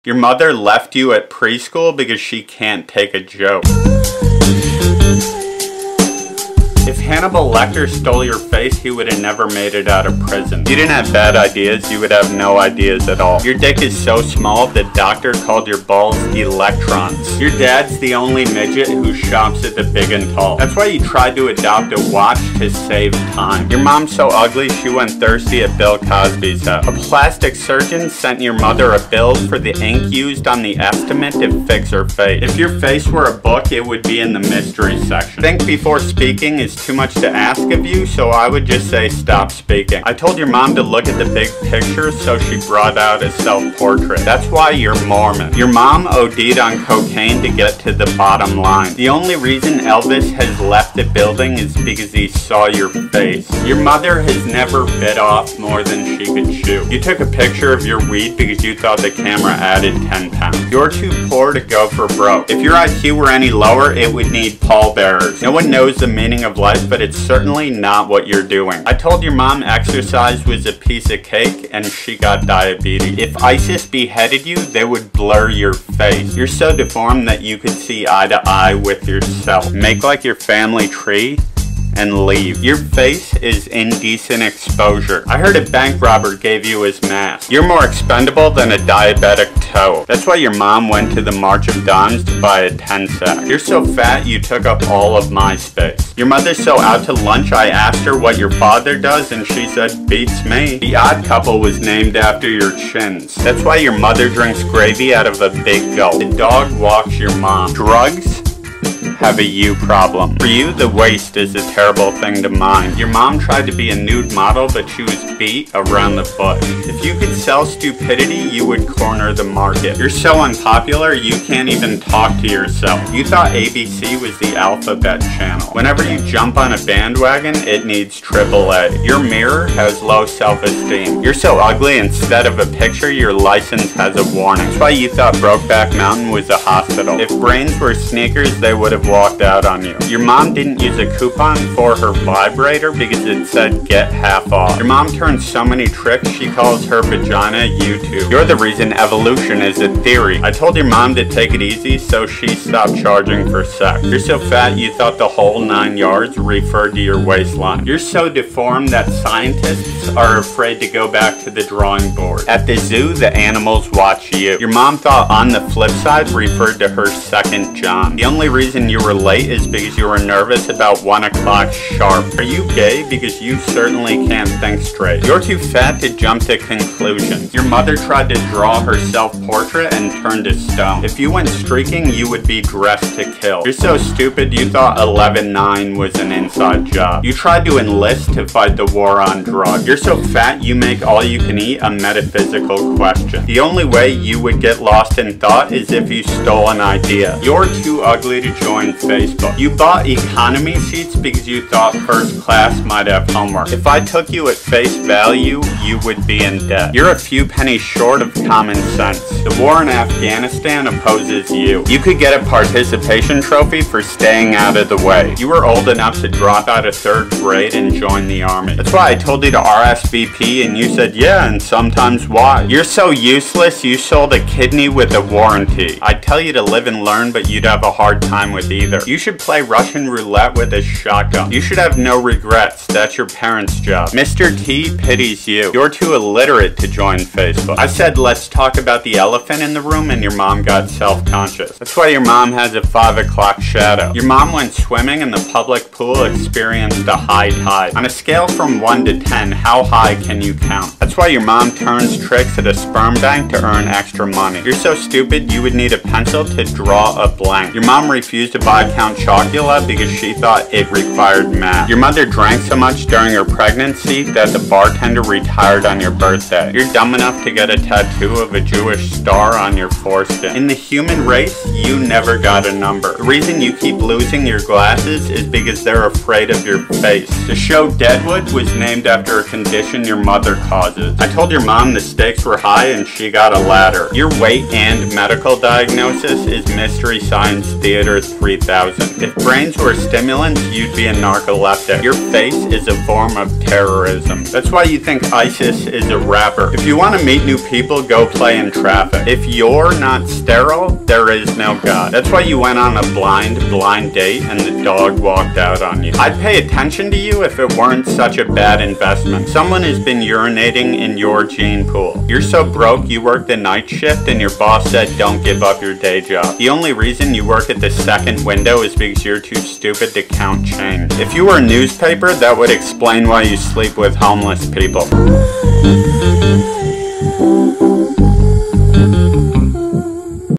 Your mother left you at preschool because she can't take a joke. If Hannibal Lecter stole your face, he would have never made it out of prison. If you didn't have bad ideas, you would have no ideas at all. Your dick is so small, the doctor called your balls electrons. Your dad's the only midget who shops at the Big and Tall. That's why you tried to adopt a watch to save time. Your mom's so ugly, she went thirsty at Bill Cosby's house. A plastic surgeon sent your mother a bill for the ink used on the estimate to fix her face. If your face were a book, it would be in the mystery section. Think before speaking is too much to ask of you, so I would just say stop speaking. I told your mom to look at the big picture, so she brought out a self-portrait. That's why you're Mormon. Your mom OD'd on cocaine to get to the bottom line. The only reason Elvis has left the building is because he saw your face. Your mother has never bit off more than she could chew. You took a picture of your weed because you thought the camera added 10 pounds. You're too poor to go for broke. If your IQ were any lower, it would need pallbearers. No one knows the meaning of life, but it's certainly not what you're doing. I told your mom exercise was a piece of cake and she got diabetes. If ISIS beheaded you, they would blur your face. You're so deformed that you could see eye to eye with yourself. Make like your family tree and leave. Your face is indecent exposure. I heard a bank robber gave you his mask. You're more expendable than a diabetic toe. That's why your mom went to the March of Dimes to buy a 10-sack. You're so fat you took up all of my space. Your mother's so out to lunch I asked her what your father does and she said, beats me. The Odd Couple was named after your chins. That's why your mother drinks gravy out of a big gulp. The dog walks your mom. Drugs have a you problem. For you, the waist is a terrible thing to mind. Your mom tried to be a nude model, but she was beat around the bush. If you could sell stupidity, you would corner the market. You're so unpopular, you can't even talk to yourself. You thought ABC was the alphabet channel. Whenever you jump on a bandwagon, it needs AAA. Your mirror has low self-esteem. You're so ugly, instead of a picture, your license has a warning. That's why you thought Brokeback Mountain was a hospital. If brains were sneakers, they would have walked out on you. Your mom didn't use a coupon for her vibrator because it said get half off. Your mom turns so many tricks she calls her vagina YouTube. You're the reason evolution is a theory. I told your mom to take it easy, so she stopped charging for sex. You're so fat you thought the whole 9 yards referred to your waistline. You're so deformed that scientists are afraid to go back to the drawing board. At the zoo, the animals watch you. Your mom thought on the flip side referred to her second John. The only reason you were late is because you were nervous about 1 o'clock sharp. Are you gay? Because you certainly can't think straight. You're too fat to jump to conclusions. Your mother tried to draw her self-portrait and turned to stone. If you went streaking, you would be dressed to kill. You're so stupid you thought 11-9 was an inside job. You tried to enlist to fight the war on drugs. You're so fat you make all you can eat a metaphysical question. The only way you would get lost in thought is if you stole an idea. You're too ugly to join Facebook. You bought economy seats because you thought first class might have homework. If I took you at face value, you would be in debt. You're a few pennies short of common sense. The war in Afghanistan opposes you. You could get a participation trophy for staying out of the way. You were old enough to drop out of 3rd grade and join the army. That's why I told you to RSVP and you said yeah and sometimes why. You're so useless you sold a kidney with a warranty. I'd tell you to live and learn, but you'd have a hard time with either. You should play Russian roulette with a shotgun. You should have no regrets. That's your parents' job. Mr. T pities you. You're too illiterate to join Facebook. I said let's talk about the elephant in the room and your mom got self-conscious. That's why your mom has a 5 o'clock shadow. Your mom went swimming and the public pool experienced a high tide. On a scale from 1 to 10, how high can you count? That's why your mom turns tricks at a sperm bank to earn extra money. You're so stupid you would need a pencil to draw a blank. Your mom refused to buy Count Chocula because she thought it required math. Your mother drank so much during her pregnancy that the bartender retired on your birthday. You're dumb enough to get a tattoo of a Jewish star on your foreskin. In the human race, you never got a number. The reason you keep losing your glasses is because they're afraid of your face. The show Deadwood was named after a condition your mother causes. excuses. I told your mom the stakes were high and she got a ladder. Your weight and medical diagnosis is Mystery Science Theater 3000. If brains were stimulants, you'd be a narcoleptic. Your face is a form of terrorism. That's why you think ISIS is a rapper. If you want to meet new people, go play in traffic. If you're not sterile, there is no God. That's why you went on a blind date and the dog walked out on you. I'd pay attention to you if it weren't such a bad investment. Someone has been urinating in your gene pool. You're so broke you work the night shift and your boss said don't give up your day job. The only reason you work at the second window is because you're too stupid to count change. If you were a newspaper, that would explain why you sleep with homeless people.